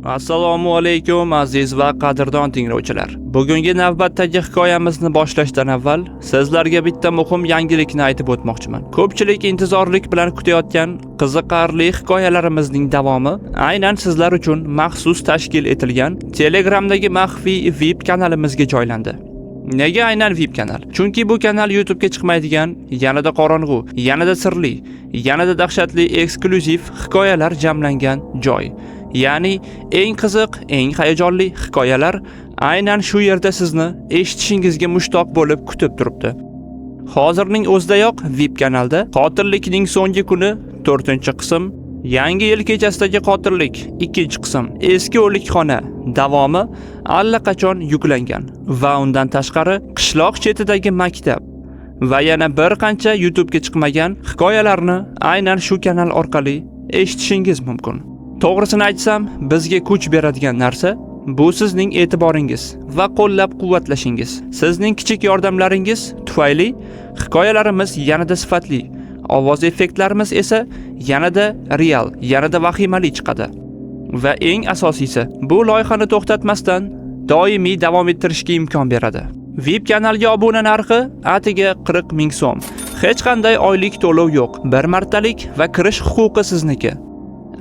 Assalomu alaykum aziz va qadrdon tinglovchilar. Bugungi navbatdagi hikoyamizni boshlashdan avval sizlarga bitta muhim yangilikni aytib o'tmoqchiman. Ko'pchilik intizorlik bilan kutayotgan qiziqarli hikoyalarimizning davomi aynan sizlar uchun maxsus tashkil etilgan Telegramdagi maxfiy VIP kanalimizga joylandi. Nega aynan VIP kanal? Chunki bu kanal YouTube'ga chiqmaydigan, yanada qorong'u, yanada sirli, yanada dahshatli eksklyuziv hikoyalar jamlangan joy. Ya'ni eng qiziq, eng hayajonli hikoyalar aynan shu yerda sizni eshitishingizga mushtoq bo'lib kutib turibdi. Hozirning o'zidayoq VIP kanalda Qotillikning so'nggi kuni 4-qism, Yangi yil kechasidagi qotillik 2-qism, Eski o'likxona davomi allaqachon yuklangan va undan tashqari qishloq chetidagi maktab va yana bir qancha YouTube'ga chiqmagan hikoyalarni aynan shu kanal orqali eshitishingiz mumkin. To'g'risini aytsam, bizga kuch beradigan narsa bu sizning e'tiboringiz va qo'llab-quvvatlashingiz. Sizning kichik yordamlaringiz tufayli hikoyalarimiz yanada sifatli, ovoz effektlarimiz esa yanada real, yanada vahimali chiqadi. Va eng asosiysi, bu loyihani to'xtatmasdan doimiy davom ettirishga imkon beradi. VIP kanalga obuna narxi atiga 40 ming so'm. Hech qanday oylik to'lov yo'q. Bir martalik va kirish huquqi sizniki.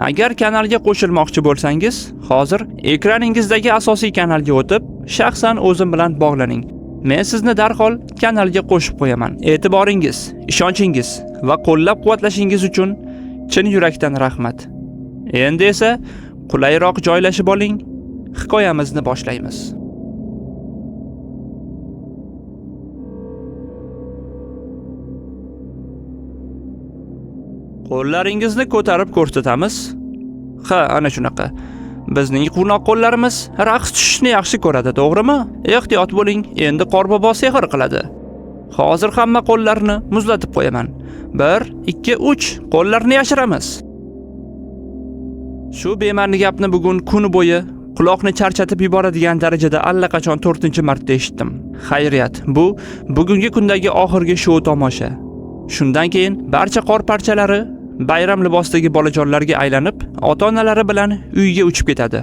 Agar kanalga qo'shilmoqchi bo'lsangiz, hozir ekraningizdagi asosiy kanalga o'tib, shaxsan o'zim bilan bog'laning. Men sizni darhol kanalga qo'shib qo'yaman. E'tiboringiz, ishonchingiz va qo'llab-quvvatlashingiz uchun chin yurakdan rahmat. Endi esa qulayroq joylashib oling, hikoyamizni boshlaymiz. Qo'llaringizni ko'tarib ko'rsatamiz. Ha, ana shunaqa. Bizning quvnoq qo'llarimiz raqs tushishni yaxshi ko'radi, to'g'rimi? Ehtiyot bo'ling, endi Qorbobo sehr qiladi. Hozir hamma qo'llarni muzlatib qo'yaman. 1, 2, 3 qo'llarni yashiramiz. Shu bema'ni gapni bugun kun bo'yi quloqni charchatib yuboradigan darajada allaqachon 4-marta eshitdim. Xayriyat, bu bugungi kundagi oxirgi shou tomosha. Shundan keyin barcha qor parchalari bayram libosidagi bolajonlarga aylanib, ota-onalari bilan uyga uchib ketadi.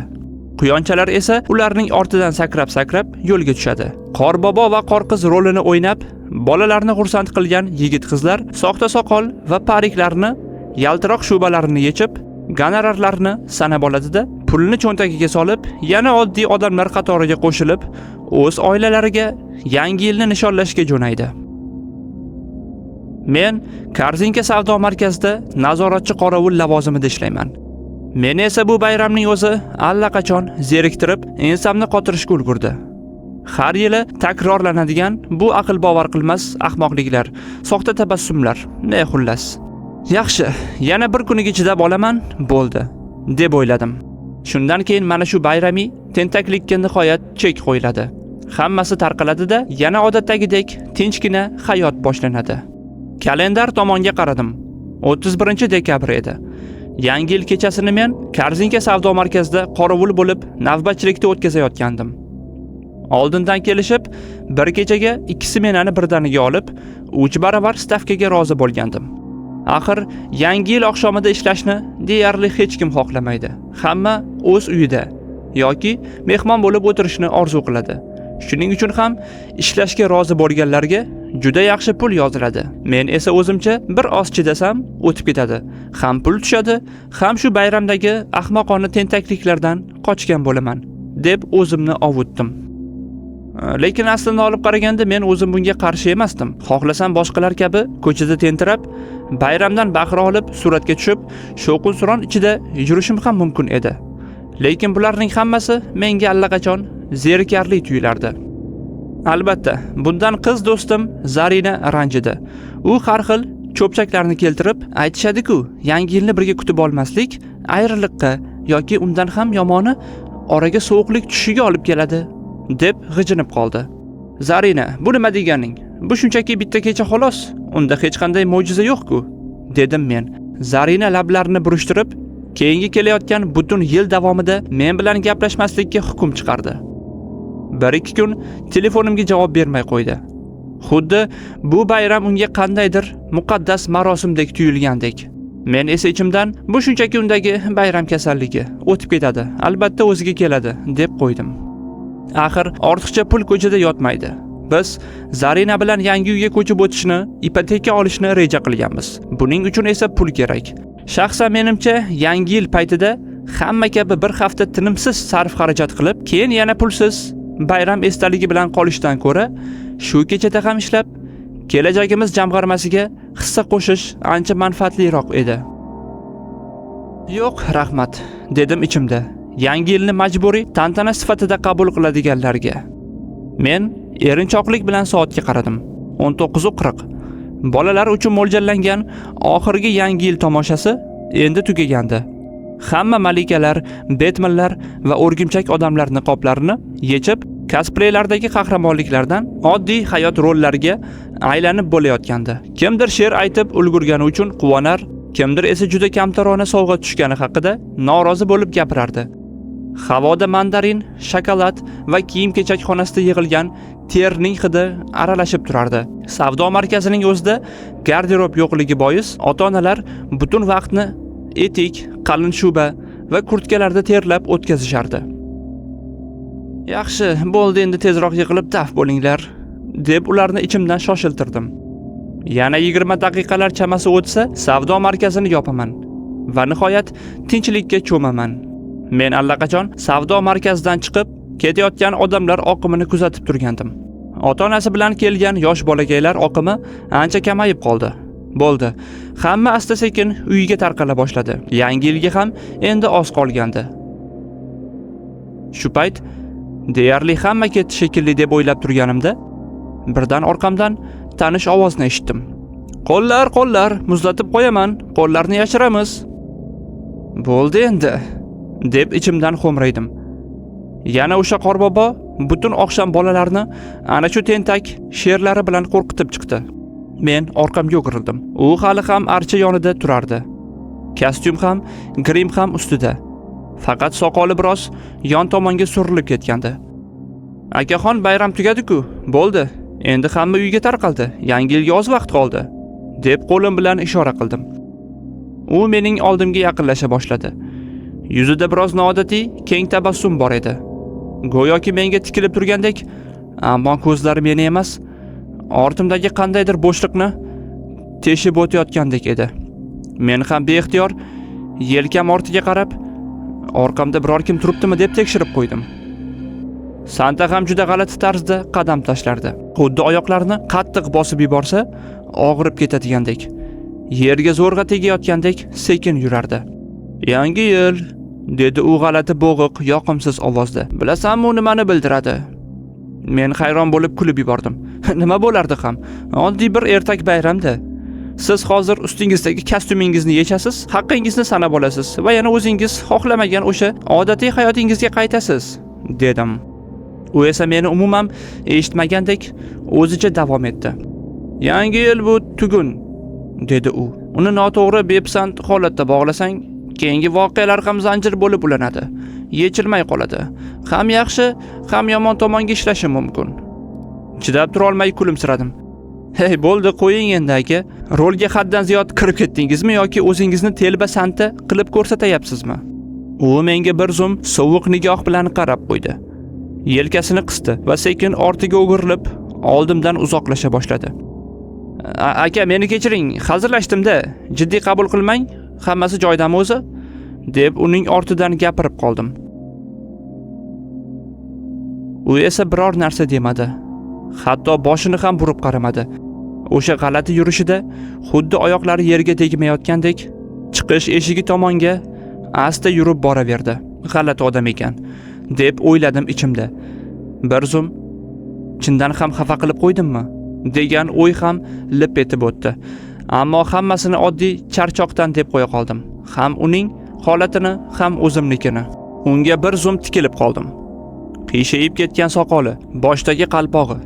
Quyonchalar esa ularning ortidan sakrab-sakrab yo'lga tushadi. Qorbobo va Qorqiz rolini o'ynab, bolalarni xursand qilgan yigit-qizlar soxta soqol va pariklarni, yaltiroq shubalarini yechib, gonorarlarni sanab oladi-da, pulni cho'ntagiga solib, yana oddiy odamlar qatoriga qo'shilib, o'z oilalariga yangi yilni nishonlashga jo'naydi. Men Korzinka savdo markazida nazoratchi qorovul lavozimida ishlayman. Meni esa bu bayramning o'zi allaqachon zeriktirib, ensamni qotirishga ulgurdi. Har yili takrorlanadigan bu aql bovar qilmas ahmoqliklar, soxta tabassumlar, ne xullas. Yaxshi, yana bir kuniga chidab olaman, bo'ldi, deb o'yladim. Shundan keyin mana shu bayramiy tentaklikka nihoyat chek qo'yiladi. Hammasi tarqaladi-da, yana odatdagidek tinchgina hayot boshlanadi. Kalendar tomonga qaradim. 31-dekabr edi. Yangi yil kechasini men Korzinka savdo markazida qorovul bo'lib navbatchilikda o'tkazayotgandim. Oldindan kelishib, bir kechaga 2 smenani birdaniga olib, 3 baravar stavkaga rozi bo'lgandim. Axir yangi yil oqshomida ishlashni deyarli hech kim xohlamaydi. Hamma o'z uyida yoki mehmon bo'lib o'tirishni orzu qiladi. Shuning uchun ham ishlashga rozi bo'lganlarga juda yaxshi pul yoziladi. Men esa o'zimcha bir oz chidasam o'tib ketadi. Ham pul tushadi, ham shu bayramdagi ahmoqona tentakliklardan qochgan bo'laman, deb o'zimni ovutdim. Lekin aslida olib qaraganda men o'zim bunga qarshi emasdim. Xohlasam boshqalar kabi ko'chada tentirab, bayramdan bahra olib, suratga tushib, shovqin-suron ichida yurishim ham mumkin edi. Lekin bularning hammasi menga allaqachon zerikarli tuyulardi. Albatta, bundan qiz do'stim Zarina ranjidi. U har xil cho'pchaklarni keltirib aytishadi-ku, yangi yilni birga kutib olmaslik ayriliqqa yoki undan ham yomoni oraga sovuqlik tushishiga olib keladi, deb g'ijinib qoldi. Zarina, bu nima deganing? Bu shunchaki bitta kecha xolos. Unda hech qanday mo'jiza yo'q-ku, dedim men. Zarina lablarini burishtirib, keyingi kelayotgan butun yil davomida men bilan gaplashmaslikka hukm chiqardi. 1-2 kun telefonimga javob bermay qo'ydi. Xuddi bu bayram unga qandaydir muqaddas marosimdek tuyulgandek. Men esa ichimdan bu shunchaki undagi bayram kasalligi, o'tib ketadi, albatta o'ziga keladi deb qo'ydim. Axir ortiqcha pul ko'chada yotmaydi. Biz Zarina bilan yangi uyga ko'chib o'tishni, ipoteka olishni reja qilganmiz. Buning uchun esa pul kerak. Shaxsan menimcha, yangi yil paytida hamma kabi bir hafta tinimsiz sarf xarajat qilib, keyin yana pulsiz bayram esdaligi bilan qolishdan ko'ra, shu kechada ham ishlab, kelajagimiz jamg'armasiga hissa qo'shish ancha manfaatliroq edi. Yo'q, rahmat, dedim ichimda. Yangi yilni majburiy tantana sifatida qabul qiladiganlarga. Men erinchoqlik bilan soatga qaradim. 19:40. Bolalar uchun mo'ljallangan oxirgi yangi yil tomoshasi endi tugagandi. Hamma malikalar, Batmanlar va o'rgimchak odamlar niqoblarini yechib, cospleylardagi qahramonliklardan oddiy hayot rollariga aylanib bo'layotgandi. Kimdir she'r aytib ulgurgani uchun quvonar, kimdir esa juda kamtarona sovg'a tushgani haqida norozi bo'lib gapirardi. Havoda mandarin, shokolad va kiyim-kechak xonasida yig'ilgan terning hidi aralashib turardi. Savdo markazining o'zida garderob yo'qligi bois ota-onalar butun vaqtni etik, qalin shuba va kurtkalarda terlab o'tkazishardi. Yaxshi, bo'ldi, endi tezroq yiqilib taf bo'linglar, deb ularni ichimdan shoshiltirdim. Yana 20 daqiqalar chamasi o'tsa, savdo markazini yopaman va nihoyat tinchlikka cho'maman. Men allaqachon savdo markazidan chiqib, ketayotgan odamlar oqimini kuzatib turgandim. Ota-onasi bilan kelgan yosh bolakaylar oqimi ancha kamayib qoldi. Bo'ldi. Hamma asta-sekin uyiga tarqala boshladi. Yangi yilga ham endi oz qolgandi. Shu payt deyarli hamma ketdi shekilli deb o'ylab turganimda, birdan orqamdan tanish ovozni eshitdim. Qo'llar, qo'llar, muzlatib qo'yaman, qo'llarni yashiramiz. Bo'ldi endi, deb ichimdan xo'mraydim. Yana o'sha qorbobo butun oqshom bolalarni ana shu tentak she'rlari bilan qo'rqitib chiqdi. Men orqamga o'girildim. U hali ham archa yonida turardi. Kostyum ham, grim ham ustida. Faqat soqoli biroz yon tomonga surilib ketgandi. Akaxon, bayram tugadi-ku, bo'ldi. Endi hamma uyga tarqaldi. Yangi yilga oz vaqt qoldi, deb qo'lim bilan ishora qildim. U mening oldimga yaqinlasha boshladi. Yuzida biroz noodatiy, keng tabassum bor edi. Go'yoki menga tikilib turgandek, ammo ko'zlari meni emas, ortimdagi qandaydir bo'shliqni teshib o'tayotgandek edi. Men ham beixtiyor yelkam ortiga qarab, orqamda biror kim turibdimi deb tekshirib qo'ydim. Santa ham juda g'alati tarzda qadam tashlardi. Xuddi oyoqlarini qattiq bosib yuborsa, og'rib ketadigandek, yerga zo'rg'a tegayotgandek sekin yurardi. Yangi yil, dedi u g'alati bo'g'iq, yoqimsiz ovozda. Bilasanmi, u nimani bildiradi? Men hayron bo'lib kulib yubordim. Nima bo'lardi ham? Oddiy bir ertak bayramda. Siz hozir ustingizdagi kostyumingizni yechasiz, haqqingizni sanab olasiz va yana o'zingiz xohlamagan o'sha odatiy hayotingizga qaytasiz, dedim. U esa meni umuman eshitmagandek o'zicha davom etdi. Yangi yil bu tugun, dedi u. Uni noto'g'ri, bepisand holatda bog'lasang, keyingi voqealar ham zanjir bo'lib ulanadi. Yechilmay qoladi. Ham yaxshi, ham yomon tomonga ishlashi mumkin. Chidab tura olmay kulimsiradim. Hey, bo'ldi, qo'ying endi aka. Rolga haddan ziyod kirib ketdingizmi yoki o'zingizni telba santa qilib ko'rsatayapsizmi? U menga bir zum sovuq nigoh bilan qarab qo'ydi. Yelkasini qisdi va sekin ortiga o'girilib, oldimdan uzoqlasha boshladi. Aka, meni kechiring, hazırlashdim-da. Jiddiy qabul qilmang, hammasi joyidami o'zi? Deb uning ortidan gapirib qoldim. U esa biror narsa demadi. Hatto boshini ham burib qaramadi. O'sha g'alati yurishida xuddi oyoqlari yerga tegmayotgandek chiqish eshigi tomonga asta yurib boraverdi. G'alati odam ekan, deb o'yladim ichimda. Bir zum chindan ham xafa qilib qo'ydimmi degan o'y ham lip etib o'tdi. Ammo hammasini oddiy charchoqdan deb qo'ya qoldim. Ham uning holatini, ham o'zimnikini. Unga bir zum tikilib qoldim. Qiyshayib ketgan soqoli, boshdagi qalpog'i,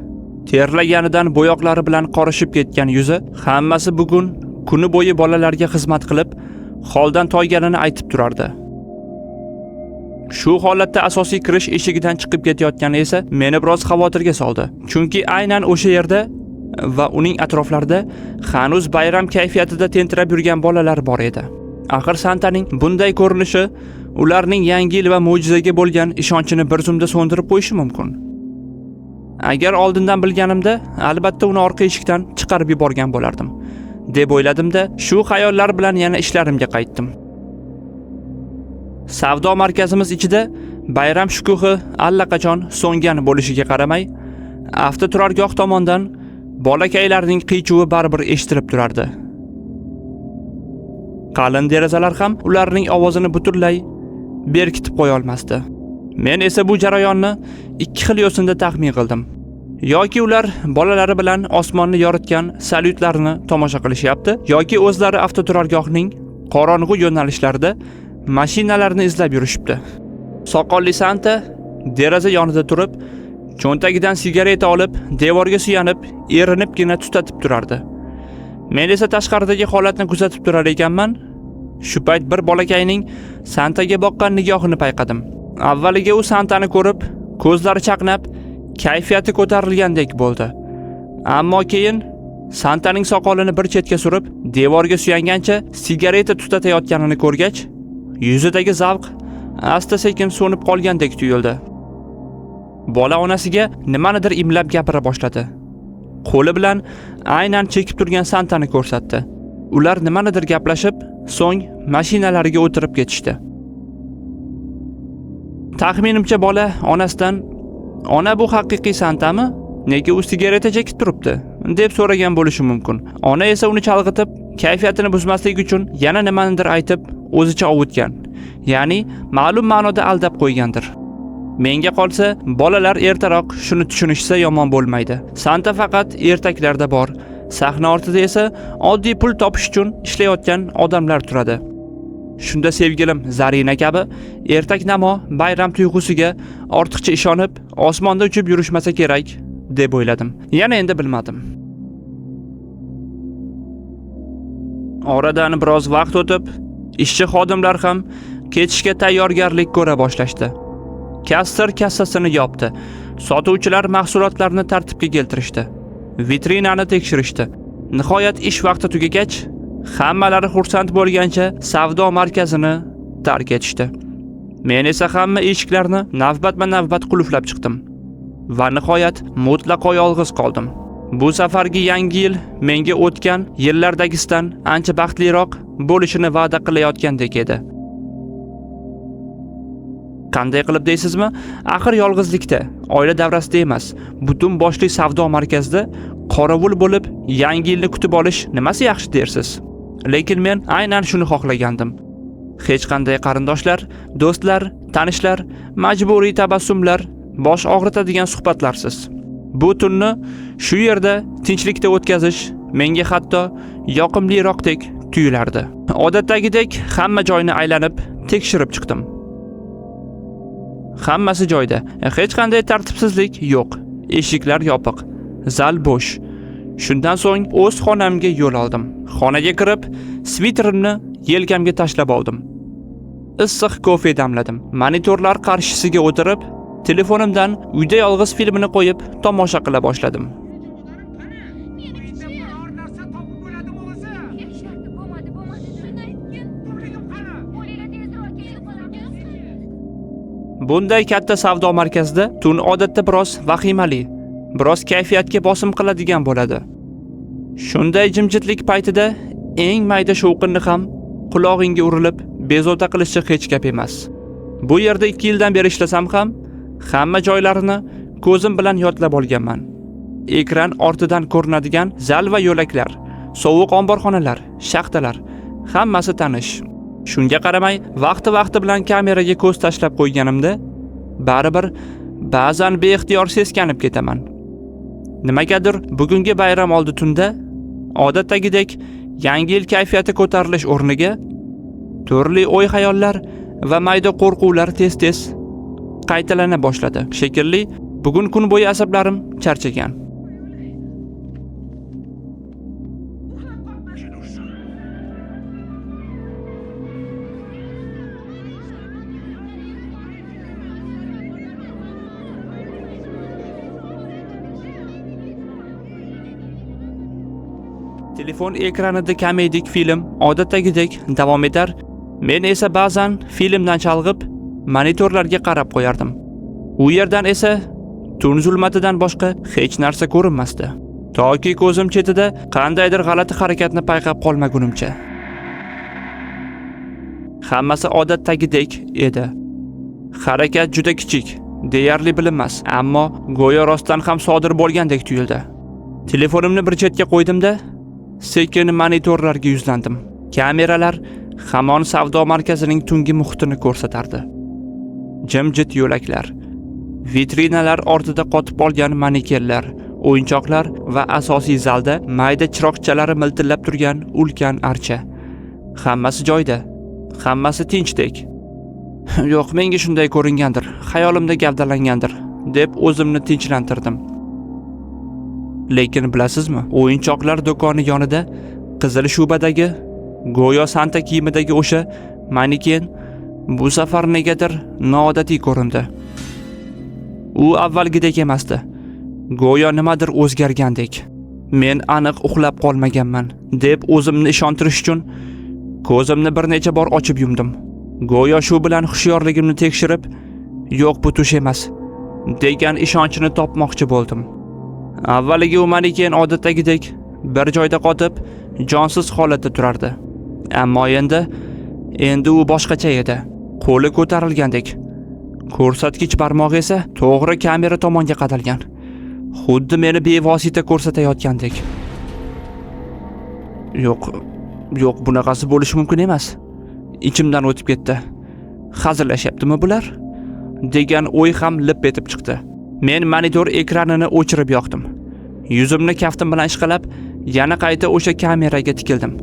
terlaganidan bo'yoqlari bilan qorishib ketgan yuzi, hammasi bugun kuni bo'yi bolalarga xizmat qilib, holdan toyganini aytib turardi. Shu holatda asosiy kirish eshigidan chiqib ketayotgani esa meni biroz xavotirga soldi. Chunki aynan o'sha yerda va uning atroflarida hanuz bayram kayfiyatida tentirab yurgan bolalar bor edi. Axir Santaning bunday ko'rinishi ularning yangi yil va mo'jizaga bo'lgan ishonchini bir zumda so'ndirib qo'yishi mumkin. Agar oldindan bilganimda, albatta uni orqa eshikdan chiqarib yuborgan bo'lardim, deb o'yladim-da, shu xayollar bilan yana ishlarimga qaytdim. Savdo markazimiz ichida bayram shukuhi allaqachon so'ngan bo'lishiga qaramay, avtoturargoh tomondan bolakaylarning qiy-chuvi baribir eshitilib turardi. Qalin derazalar ham ularning ovozini butunlay berkitib qo'ya olmasdi. Men esa bu jarayonni ikki xil yo'sinda taxmin qildim. Yoki ular bolalari bilan osmonni yoritgan salyutlarni tomosha qilishyapti, yoki o'zlari avtoturargohning qorong'u yo'nalishlarida mashinalarni izlab yurishibdi. Soqolli Santa deraza yonida turib, cho'ntagidan sigareta olib, devorga suyanib, erinibgina tutatib turardi. Men esa tashqaridagi holatni kuzatib turar ekanman. Shu payt bir bolakayning Santaga boqqan nigohini payqadim. Avvaliga u Santani ko'rib, ko'zlari chaqnab, kayfiyati ko'tarilgandek bo'ldi. Ammo keyin Santaning soqolini bir chetga surib, devorga suyangancha sigareta tutatayotganini ko'rgach, yuzidagi zavq asta-sekin so'nib qolgandek tuyuldi. Bola onasiga nimanidir imlab gapira boshladi. Qo'li bilan aynan chekib turgan Santani ko'rsatdi. Ular nimanidir gaplashib, so'ng mashinalariga o'tirib ketishdi. Taxminimcha bola onasidan, "Ona, bu haqiqiy Santami? Nega u sigareta chekib turibdi?" deb so'ragan bo'lishi mumkin. Ona esa uni chalg'itib, kayfiyatini buzmaslik uchun yana nimanidir aytib, o'zicha ovutgan. Ya'ni ma'lum ma'noda aldab qo'ygandir. Menga qolsa, bolalar ertaroq shuni tushunishsa yomon bo'lmaydi. Santa faqat ertaklarda bor. Sahna ortida esa oddiy pul topish uchun ishlayotgan odamlar turadi. Shunda sevgilim Zarina kabi ertaknamo bayram tuyg'usiga ortiqcha ishonib, osmonda uchib yurishmasa kerak, deb o'yladim. Yana endi bilmadim. Oradan biroz vaqt o'tib, ishchi xodimlar ham ketishga tayyorgarlik ko'ra boshlashdi. Kassir kassasini yopdi. Sotuvchilar mahsulotlarni tartibga keltirishdi. Vitrinani tekshirishdi. Nihoyat ish vaqti tugagach, hammalari xursand bo'lgancha savdo markazini tark etishdi. Men esa hamma eshiklarni navbatma-navbat qulflab chiqdim va nihoyat mutlaqo yolg'iz qoldim. Bu safargi yangi yil menga o'tgan yillardagisidan ancha baxtliroq bo'lishini va'da qilayotgandek edi. Qanday qilib deysizmi? Axir yolg'izlikda, oila davrasida emas, butun boshli savdo markazida qorovul bo'lib yangi yilni kutib olish nimasi yaxshi dersiz? Lekin men aynan shuni xohlagandim. Hech qanday qarindoshlar, do'stlar, tanishlar, majburiy tabassumlar, bosh og'ritadigan suhbatlarsiz. Bu tunni shu yerda tinchlikda o'tkazish menga hatto yoqimliroqdek tuyulardi. Odatdagidek hamma joyni aylanib, tekshirib chiqdim. Hammasi joyda. Hech qanday tartibsizlik yo'q. Eshiklar yopiq. Zal bo'sh. Shundan so'ng o'z xonamga yo'l oldim. Xonaga kirib, sviterimni yelkamga tashlab oldim. Issiq kofe damladim. Monitorlar qarshisiga o'tirib, telefonimdan Uyda yolg'iz filmini qo'yib, tomosha qila boshladim. Bunday katta savdo markazida tun odatda biroz vahimali, biroz kayfiyatga bosim qiladigan bo'ladi. Shunday jimjitlik paytida eng mayda shovqinni ham qulog'ingga urilib bezovta qilishi hech gap emas. Bu yerda 2 yildan beri ishlasam ham hamma joylarini ko'zim bilan yodlab olganman. Ekran ortidan ko'rinadigan zal va yo'laklar, sovuq omborxonalar, shaxtalar, hammasi tanish. Shunga qaramay, vaqti bilan kameraga ko'z tashlab qo'yganimda, baribir ba'zan beixtiyor seskanib ketaman. Nimagadir bugungi bayram oldi tunda odatdagidek yangi yil kayfiyati ko'tarilish o'rniga turli o'y-xayollar va mayda qo'rquvlar tez-tez qaytalana boshladi. Shekilli, bugun kun bo'yi asablarim charchagan. Telefon ekranida komediyak film odatdagidek davom etar, men esa ba'zan filmdan chalg'ib monitorlarga qarab qo'yardim. U yerdan esa tun zulmatidan boshqa hech narsa ko'rinmasdi. Toki ko'zim chetida qandaydir g'alati harakatni payqab qolmagunimcha. Hammasi odatdagidek edi. Harakat juda kichik, deyarli bilinmas, ammo go'yo rostdan ham sodir bo'lgandek tuyuldi. Telefonimni bir chetga qo'ydim-da, sekin monitorlarga yuzlandim. Kameralar hamon savdo markazining tungi muhitini ko'rsatardi. Jimjit yo'laklar, vitrinalar ortida qotib qolgan manekenlar, o'yinchoqlar va asosiy zalda mayda chiroqchalari miltillab turgan ulkan archa. Hammasi joyida, hammasi tinchdek. Yo'q, menga shunday ko'ringandir, xayolimda gavdalangandir, deb o'zimni tinchlantirdim. Lekin bilasizmi, o'yinchoqlar do'koni yonida qizil shubadagi, go'yo Santa kiyimidagi o'sha maneken bu safar negadir noodatiy ko'rindi. U avvalgidek emasdi. Go'yo nimadir o'zgargandek. Men aniq uxlab qolmaganman deb o'zimni ishontirish uchun ko'zimni bir necha bor ochib yumdim. Go'yo shu bilan hushyorligimni tekshirib, yo'q bu tush emas degan ishonchni topmoqchi bo'ldim. Avvaliga u maneken odatdagidek bir joyda qotib, jonsiz holatda turardi. Ammo endi u boshqacha edi. Qo'li ko'tarilgandek. Ko'rsatkich barmog'i esa to'g'ri kamera tomonga qadalgan. Xuddi meni bevosita ko'rsatayotgandek. Yo'q, bunaqasi bo'lishi mumkin emas. Ichimdan o'tib ketdi. Hazillashyaptimi bular? degan o'y ham lip etib chiqdi. Men monitor ekranini o'chirib yoqdim. Yuzimni kaftim bilan ishqalab, yana qayta o'sha kameraga tikildim.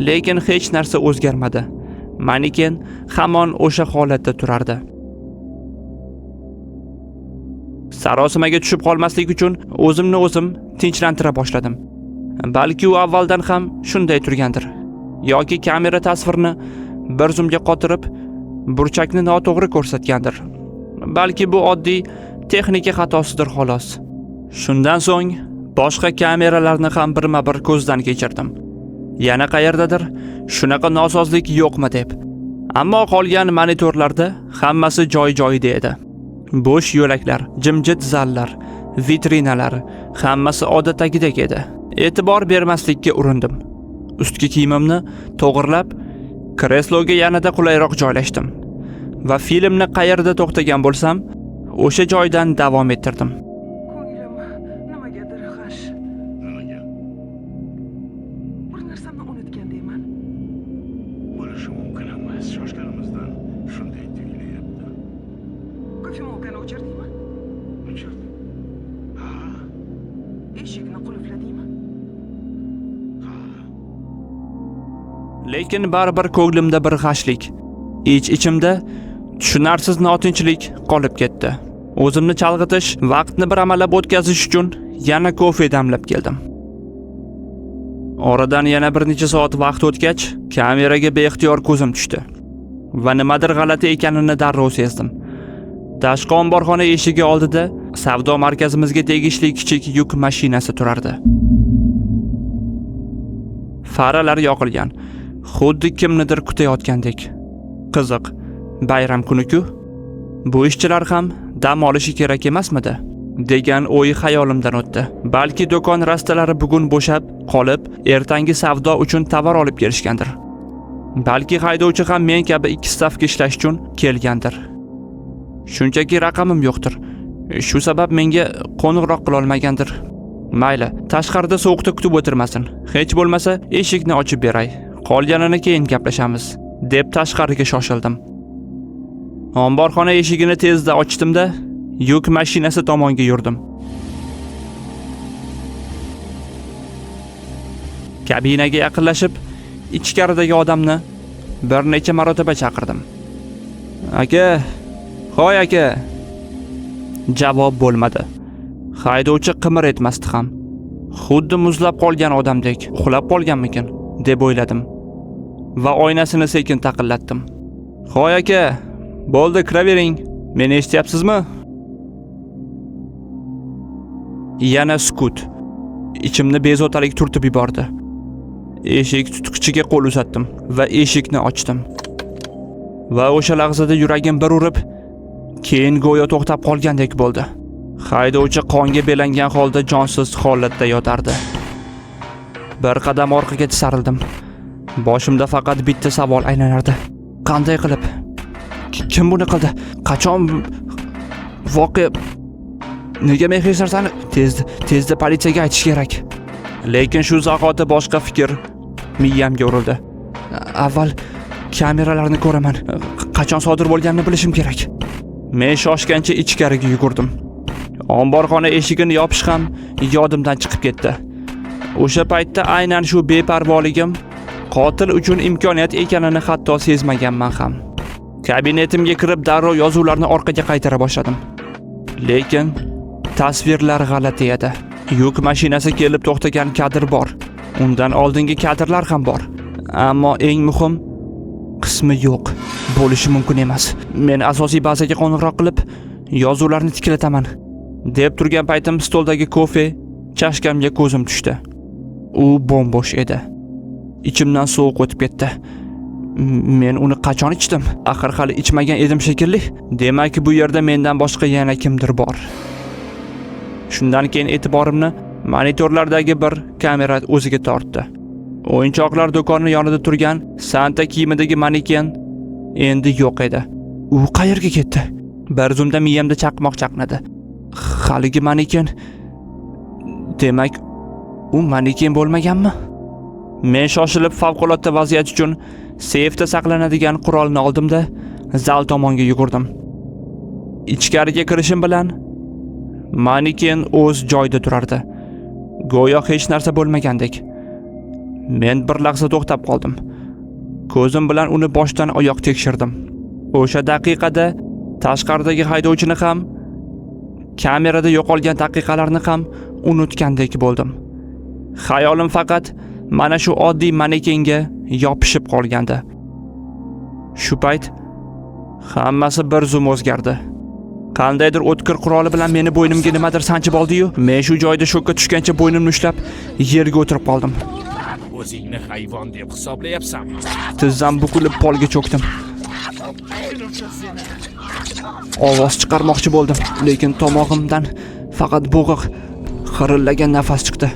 Lekin hech narsa o'zgarmadi. Maneken hamon o'sha holatda turardi. Sarosimaga tushib qolmaslik uchun o'zimni tinchlantira boshladim. Balki u avvaldan ham shunday turgandir. Yoki kamera tasvirni bir zumga qotirib, burchakni noto'g'ri ko'rsatgandir. Balki bu oddiy texnika xatosidir xolos. Shundan so'ng boshqa kameralarni ham birma-bir ko'zdan kechirdim. Yana qayerdadir shunaqa nosozlik yo'qmi deb. Ammo qolgan monitorlarda hammasi joy-joyida edi. Bo'sh yo'laklar, jimjit zallar, vitrinalar, hammasi odatdagidek edi. E'tibor bermaslikka urindim. Ustki kiyimimni to'g'irlab, kresloga yanada qulayroq joylashdim va filmni qayerda to'xtagan bo'lsam, o'sha joydan davom ettirdim. Ko'nglim nimagadir g'ash. Nimaga? Bir narsamni unutgandayman. Bo'lishi mumkin emas. Shoshganimizdan shunday tuyulyapti. Ko'fimokani o'chirdingmi? O'chirdim. Ha, Eshikni qulfladingmi? ha. Lekin baribir ko'nglimda bir g'ashlik, ichimda tushunarsiz notinchlik qolib ketdi. O'zimni chalg'itish, vaqtni bir amallab o'tkazish uchun yana kofe damlab keldim. Oradan yana bir necha soat vaqt o'tgach, kameraga beixtiyor ko'zim tushdi va nimadir g'alati ekanini darrov sezdim. Tashqi omborxona eshigi oldida savdo markazimizga tegishli kichik yuk mashinasi turardi. Faralar yoqilgan, xuddi kimnidir kutayotgandek. Qiziq, bayram kuni-ku. Bu ishchilar ham dam olishi kerak emasmidi? degan o'y xayolimdan o'tdi. Balki do'kon rastalari bugun bo'shab qolib, ertangi savdo uchun tovar olib kelishgandir. Balki haydovchi ham men kabi ikki stavka ishlash uchun kelgandir. Shunchaki raqamim yo'qdir. Shu sabab menga qo'ng'iroq qila olmagandir. Mayli, tashqarida sovuqda kutib o'tirmasin. Hech bo'lmasa eshikni ochib beray. Qolganini keyin gaplashamiz, deb tashqariga shoshildim. Omborxona eshigini tezda ochdim-da, yuk mashinasi tomonga yurdim. Kabinaga yaqinlashib, ichkaridagi odamni bir necha marotaba chaqirdim. Aka, hoy aka. Javob bo'lmadi. Haydovchi qimir etmasdi ham. Xuddi muzlab qolgan odamdek uxlab qolganmikin deb o'yladim va oynasini sekin taqillatdim. Hoy aka, bo'ldi, kiravering. Meni eshityapsizmi? Yana sukut. Ichimni bezovtalik turtib yubordi. Eshik tutqichiga qo'l uzatdim va eshikni ochdim. Va o'sha lahzada yuragim bir urib, keyin go'yo to'xtab qolgandek bo'ldi. Haydovchi qonga belangan holda jonsiz holatda yotardi. Bir qadam orqaga tisarildim. Boshimda faqat bitta savol aylanardi. Qanday qilib? Kim buni qildi? Qachon voqea? Nega men hech narsani tezda politsiyaga aytish kerak? Lekin shu zahoti boshqa fikr miyamga urildi. Avval kameralarni ko'raman. Qachon sodir bo'lganini bilishim kerak. Men shoshgancha ichkariga yugurdim. Omborxona eshigini yopish ham yodimdan chiqib ketdi. O'sha paytda aynan shu beparvoligim qotil uchun imkoniyat ekanini hatto sezmaganman ham. Kabinetimga kirib darrov yozuvlarni orqaga qaytara boshladim. Lekin tasvirlar g'alati edi. Yuk mashinasi kelib to'xtagan kadr bor. Undan oldingi kadrlar ham bor. Ammo eng muhim qismi yo'q. Bo'lishi mumkin emas. Men asosiy bazaga qo'ng'iroq qilib, yozuvlarni tiklataman deb turgan paytim stoldagi kofe chashkamga ko'zim tushdi. U bo'mbo'sh edi. Ichimdan sovuq o'tib ketdi. Men uni qachon ichdim? Axir hali ichmagan edim shekilli. Demak, bu yerda mendan boshqa yana kimdir bor. Shundan keyin e'tiborimni monitorlardagi bir kamera o'ziga tortdi. O'yinchoqlar do'koni yonida turgan Santa kiyimidagi maneken endi yo'q edi. U qayerga ketdi? Bir zumda miyamda chaqmoq chaqnadi. Haligi maneken, demak, u maneken bo'lmaganmi? Men shoshilib favqulodda vaziyat uchun seyfda saqlanadigan qurolni oldim-da, zal tomonga yugurdim. Ichkariga kirishim bilan maneken o'z joyida turardi. Go'yo hech narsa bo'lmagandek. Men bir lahza to'xtab qoldim. Ko'zim bilan uni boshdan oyoq tekshirdim. O'sha daqiqada tashqaridagi haydovchini ham, kamerada yo'qolgan daqiqalarni ham unutgandek bo'ldim. Xayolim faqat mana shu oddiy manekenga yopishib qolgandi. Shu payt hammasi bir zum o'zgardi. Qandaydir o'tkir quroli bilan meni bo'ynimga nimadir sanchib oldi-yu, men shu joyda shokka tushgancha bo'ynimni ushlab yerga o'tirib qoldim. O'zingni hayvon deb hisoblayapsanmi? Tizzam bukilib polga cho'kdim. Ovoz chiqarmoqchi bo'ldim, lekin tomog'imdan faqat bo'g'iq, xirillagan nafas chiqdi.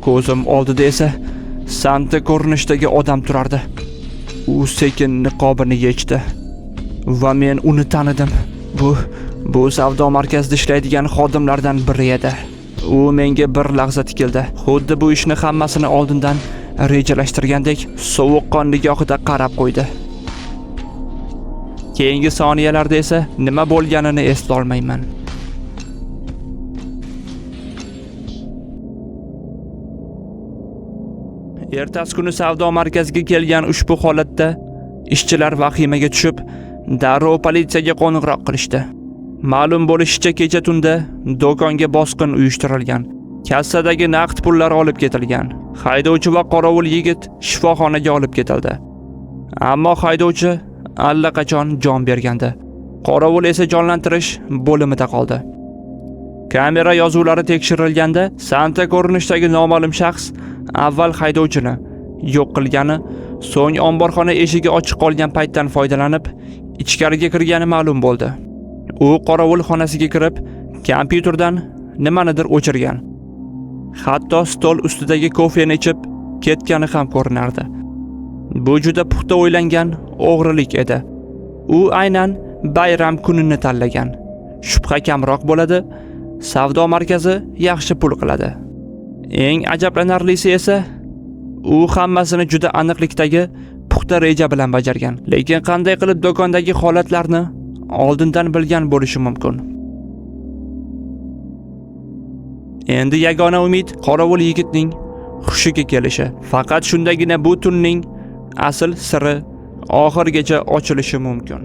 Ko'zim oldida esa Santa ko'rinishdagi odam turardi. U sekin niqobini yechdi va men uni tanidim. Bu savdo markazida ishlaydigan xodimlardan biri edi. U menga bir lahza tikildi. Xuddi bu ishni hammasini oldindan rejalashtirgandek sovuqqon nigohida qarab qo'ydi. Keyingi soniyalarda esa nima bo'lganini eslay olmayman. Ertasi kuni savdo markaziga kelgan ushbu holatda ishchilar vahimaga tushib, darrov politsiyaga qo'ng'iroq qilishdi. Ma'lum bo'lishicha, kecha tunda do'konga bosqin uyushtirilgan. Kassadagi naqd pullar olib ketilgan. Haydovchi va qorovul yigit shifoxonaga olib ketildi. Ammo haydovchi allaqachon jon bergandi. Qorovul esa jonlantirish bo'limida qoldi. Kamera yozuvlari tekshirilganda Santa ko'rinishdagi noma'lum shaxs avval haydovchini yo'q qilgani, so'ng omborxona eshigi ochiq qolgan paytdan foydalanib ichkariga kirgani ma'lum bo'ldi. U qorovul xonasiga kirib, kompyuterdan nimanidir o'chirgan. Hatto stol ustidagi kofeni ichib ketgani ham ko'rinardi. Bu juda puxta o'ylangan o'g'rilik edi. U aynan bayram kunini tanlagan. Shubha kamroq bo'ladi, savdo markazi yaxshi pul qiladi. Eng ajablanarlisi esa, u hammasini juda aniqlikdagi puxta reja bilan bajargan. Lekin qanday qilib do'kondagi holatlarni oldindan bilgan bo'lishi mumkin? Endi yagona umid qorovul yigitning hushiga kelishi. Faqat shundagina bu tunning asl siri oxirigacha ochilishi mumkin.